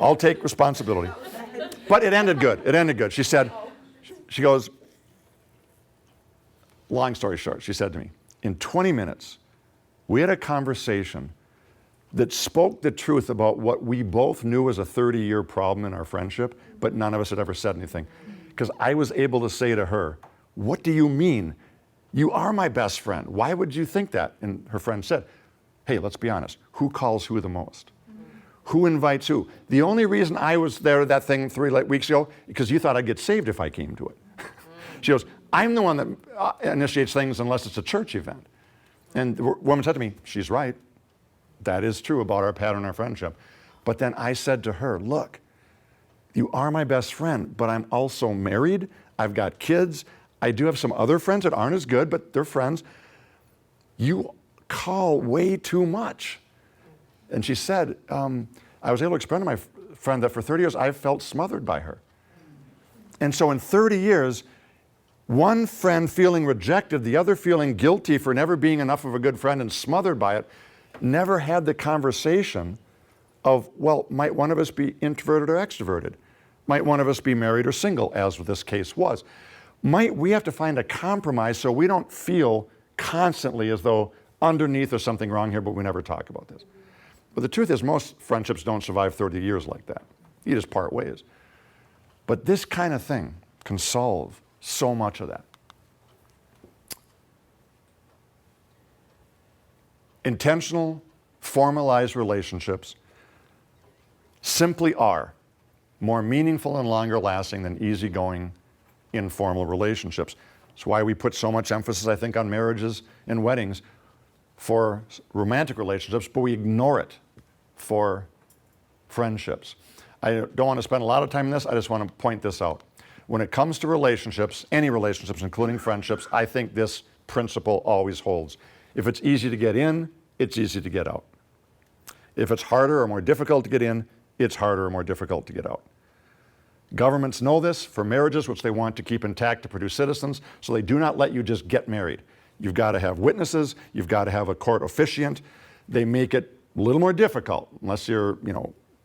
Speaker 1: I'll take responsibility. But it ended good. It ended good. She goes, long story short, she said to me, in 20 minutes, we had a conversation that spoke the truth about what we both knew was a 30-year problem in our friendship, but none of us had ever said anything. Because I was able to say to her, what do you mean? You are my best friend. Why would you think that? And her friend said, hey, let's be honest. Who calls who the most? Who invites who? The only reason I was there at that thing 3 weeks ago, because you thought I'd get saved if I came to it. She goes, I'm the one that initiates things unless it's a church event. And the woman said to me, she's right. That is true about our pattern, our friendship. But then I said to her, look, you are my best friend, but I'm also married. I've got kids. I do have some other friends that aren't as good, but they're friends. You call way too much. And she said, I was able to explain to my friend that for 30 years I've felt smothered by her. And so in 30 years, one friend feeling rejected, the other feeling guilty for never being enough of a good friend and smothered by it, never had the conversation of, well, might one of us be introverted or extroverted? Might one of us be married or single, as this case was? Might we have to find a compromise so we don't feel constantly as though underneath there's something wrong here, but we never talk about this? But the truth is, most friendships don't survive 30 years like that. You just part ways. But this kind of thing can solve so much of that. Intentional, formalized relationships simply are more meaningful and longer lasting than easygoing, informal relationships. That's why we put so much emphasis, I think, on marriages and weddings for romantic relationships, but we ignore it for friendships. I don't want to spend a lot of time on this. I just want to point this out. When it comes to relationships, any relationships, including friendships, I think this principle always holds. If it's easy to get in, it's easy to get out. If it's harder or more difficult to get in, it's harder or more difficult to get out. Governments know this for marriages, which they want to keep intact to produce citizens, so they do not let you just get married. You've got to have witnesses, you've got to have a court officiant. They make it a little more difficult, unless you're,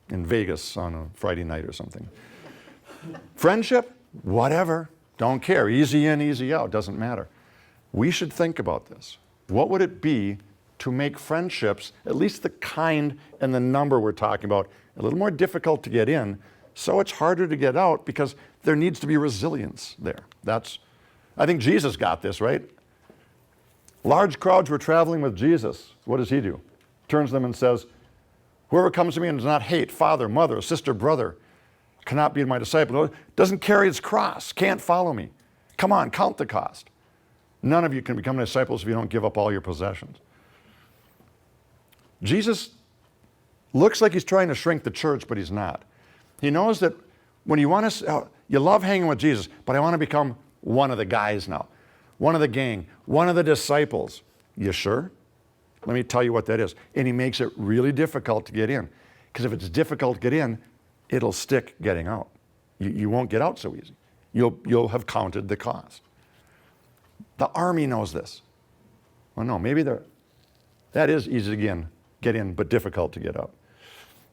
Speaker 1: in Vegas on a Friday night or something. Friendship, whatever, don't care. Easy in, easy out, doesn't matter. We should think about this. What would it be to make friendships, at least the kind and the number we're talking about, a little more difficult to get in, so it's harder to get out because there needs to be resilience there. I think Jesus got this, right? Large crowds were traveling with Jesus. What does he do? Turns to them and says, whoever comes to me and does not hate father, mother, sister, brother, cannot be my disciple. Doesn't carry his cross, can't follow me. Come on, count the cost. None of you can become disciples if you don't give up all your possessions. Jesus looks like he's trying to shrink the church, but he's not. He knows that when you love hanging with Jesus, but I want to become one of the guys now, one of the gang, one of the disciples. You sure? Let me tell you what that is. And he makes it really difficult to get in. Because if it's difficult to get in, it'll stick getting out. You won't get out so easy. You'll have counted the cost. The army knows this. Well, no, maybe that is easy to get in, but difficult to get out.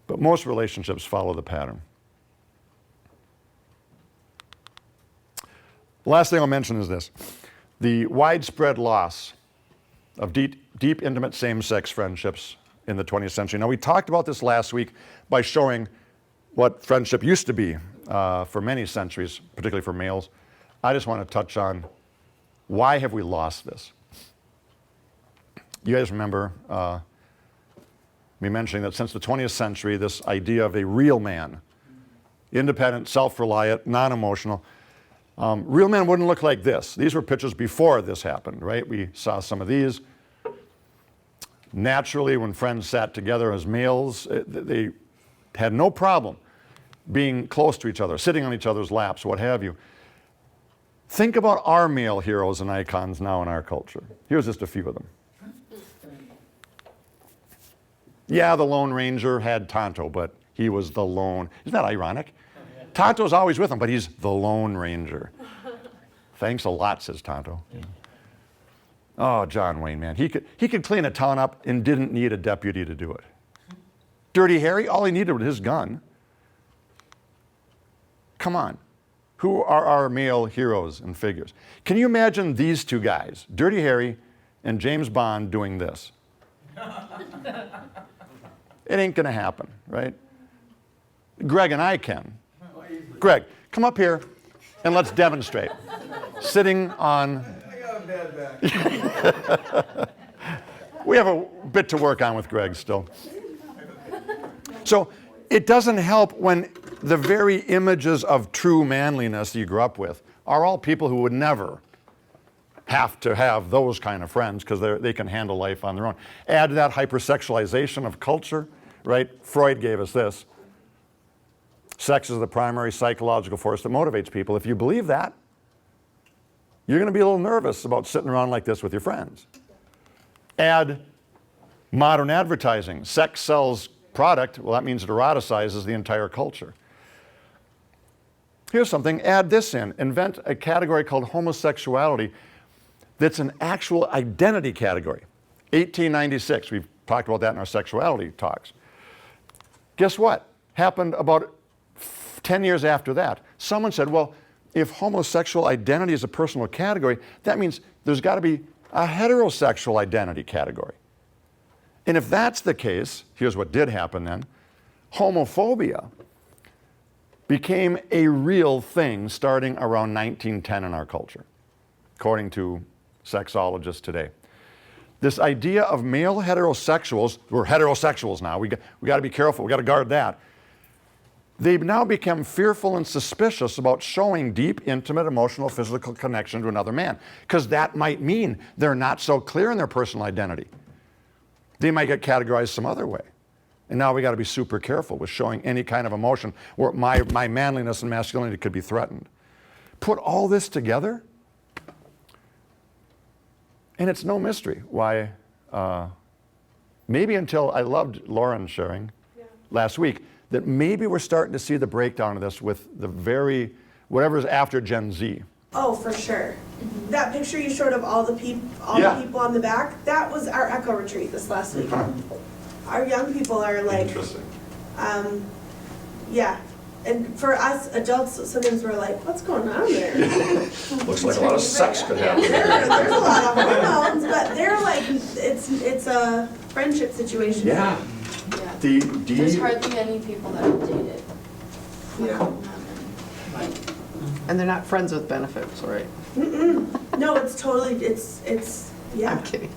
Speaker 1: But most relationships follow the pattern. The last thing I'll mention is this. The widespread loss of deep, intimate same-sex friendships in the 20th century. Now, we talked about this last week by showing what friendship used to be for many centuries, particularly for males. I just want to touch on why have we lost this? You guys remember me mentioning that since the 20th century, this idea of a real man, independent, self-reliant, non-emotional, real men wouldn't look like this. These were pictures before this happened, right? We saw some of these. Naturally, when friends sat together as males, they had no problem being close to each other, sitting on each other's laps, what have you. Think about our male heroes and icons now in our culture. Here's just a few of them. Yeah, the Lone Ranger had Tonto, but he was the lone. Isn't that ironic? Tonto's always with him, but he's the Lone Ranger. Thanks a lot, says Tonto. Yeah. Oh, John Wayne, man. He could clean a town up and didn't need a deputy to do it. Dirty Harry, all he needed was his gun. Come on. Who are our male heroes and figures? Can you imagine these two guys, Dirty Harry and James Bond, doing this? It ain't gonna happen, right? Greg and I can. Greg, come up here and let's demonstrate. Sitting on...
Speaker 3: I got a bad back.
Speaker 1: We have a bit to work on with Greg still. So it doesn't help when the very images of true manliness you grew up with are all people who would never have to have those kind of friends because they can handle life on their own. Add to that hypersexualization of culture, right? Freud gave us this. Sex is the primary psychological force that motivates people. If you believe that, you're going to be a little nervous about sitting around like this with your friends. Add modern advertising. Sex sells product. Well, that means it eroticizes the entire culture. Here's something. Add this in. Invent a category called homosexuality that's an actual identity category. 1896. We've talked about that in our sexuality talks. Guess what? Happened about 10 years after that. Someone said, well, if homosexual identity is a personal category, that means there's got to be a heterosexual identity category. And if that's the case, here's what did happen then. Homophobia became a real thing starting around 1910 in our culture, according to sexologists today. This idea of male heterosexuals, we're heterosexuals now, we got to be careful, we got to guard that. They've now become fearful and suspicious about showing deep, intimate, emotional, physical connection to another man, because that might mean they're not so clear in their personal identity. They might get categorized some other way. And now we got to be super careful with showing any kind of emotion where my manliness and masculinity could be threatened. Put all this together, and it's no mystery why, maybe until I loved Lauren sharing last week, that maybe we're starting to see the breakdown of this with the whatever's after Gen Z.
Speaker 4: Oh, for sure. That picture you showed of all the people on the back, that was our Echo retreat this last weekend. Our young people are like,
Speaker 1: Interesting.
Speaker 4: yeah. And for us adults, sometimes we're like, what's going on there?
Speaker 1: Looks like a lot of sex could happen.
Speaker 4: There's a lot of hormones, but they're like, it's a friendship situation.
Speaker 1: Yeah.
Speaker 2: Yeah.
Speaker 1: The
Speaker 2: There's hardly any people that have dated.
Speaker 4: Yeah.
Speaker 5: And they're not friends with benefits, right?
Speaker 4: No, it's totally, it's yeah.
Speaker 5: I'm kidding.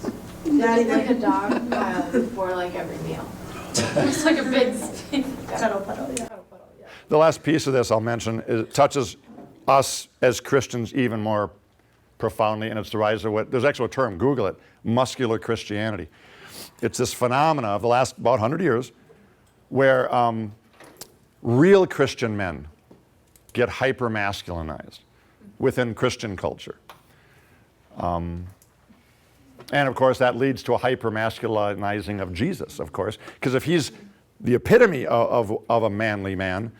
Speaker 4: Not
Speaker 2: It's like a
Speaker 4: even
Speaker 2: dog pile before like every meal. It's like a big
Speaker 4: cuddle puddle, yeah.
Speaker 1: The last piece of this I'll mention is it touches us as Christians even more profoundly, and it's the rise of there's actually a term, Google it, muscular Christianity. It's this phenomena of the last about 100 years where real Christian men get hyper-masculinized within Christian culture. And of course that leads to a hyper-masculinizing of Jesus, of course, because if he's the epitome of a manly man,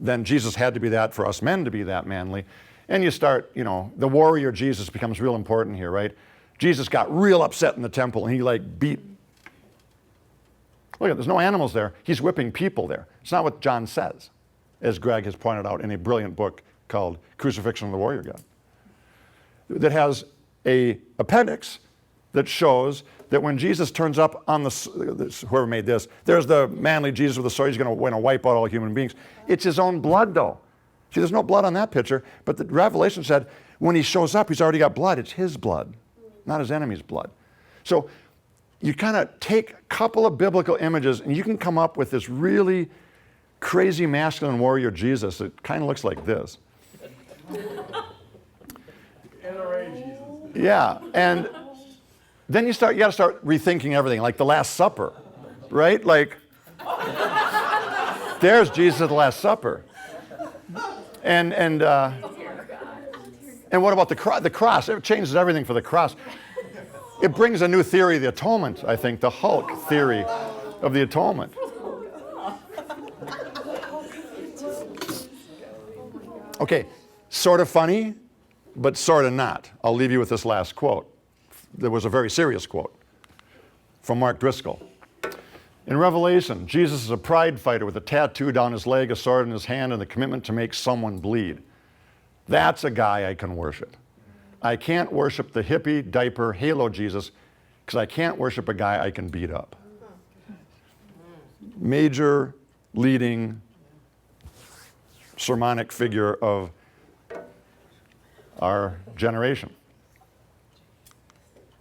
Speaker 1: then Jesus had to be that for us men to be that manly. And you start, the warrior Jesus becomes real important here, right? Jesus got real upset in the temple and he beat. Look, there's no animals there. He's whipping people there. It's not what John says, as Greg has pointed out in a brilliant book called Crucifixion of the Warrior God, that has a appendix that shows that when Jesus turns up on whoever made this, there's the manly Jesus with the sword. He's going to wipe out all human beings. It's his own blood, though. See, there's no blood on that picture, but the Revelation said when he shows up, he's already got blood. It's his blood, not his enemy's blood. So you kind of take a couple of biblical images and you can come up with this really crazy masculine warrior Jesus. It kind of looks like this. Yeah, and then you got to start rethinking everything, like the Last Supper, right? Like, there's Jesus at the Last Supper. And what about the cross? The cross, it changes everything for the cross. It brings a new theory of the atonement, I think, the Hulk theory of the atonement. Okay, sort of funny, but sort of not. I'll leave you with this last quote. There was a very serious quote from Mark Driscoll. In Revelation, Jesus is a pride fighter with a tattoo down his leg, a sword in his hand, and the commitment to make someone bleed. That's a guy I can worship. I can't worship the hippie, diaper, halo Jesus because I can't worship a guy I can beat up. Major leading sermonic figure of our generation.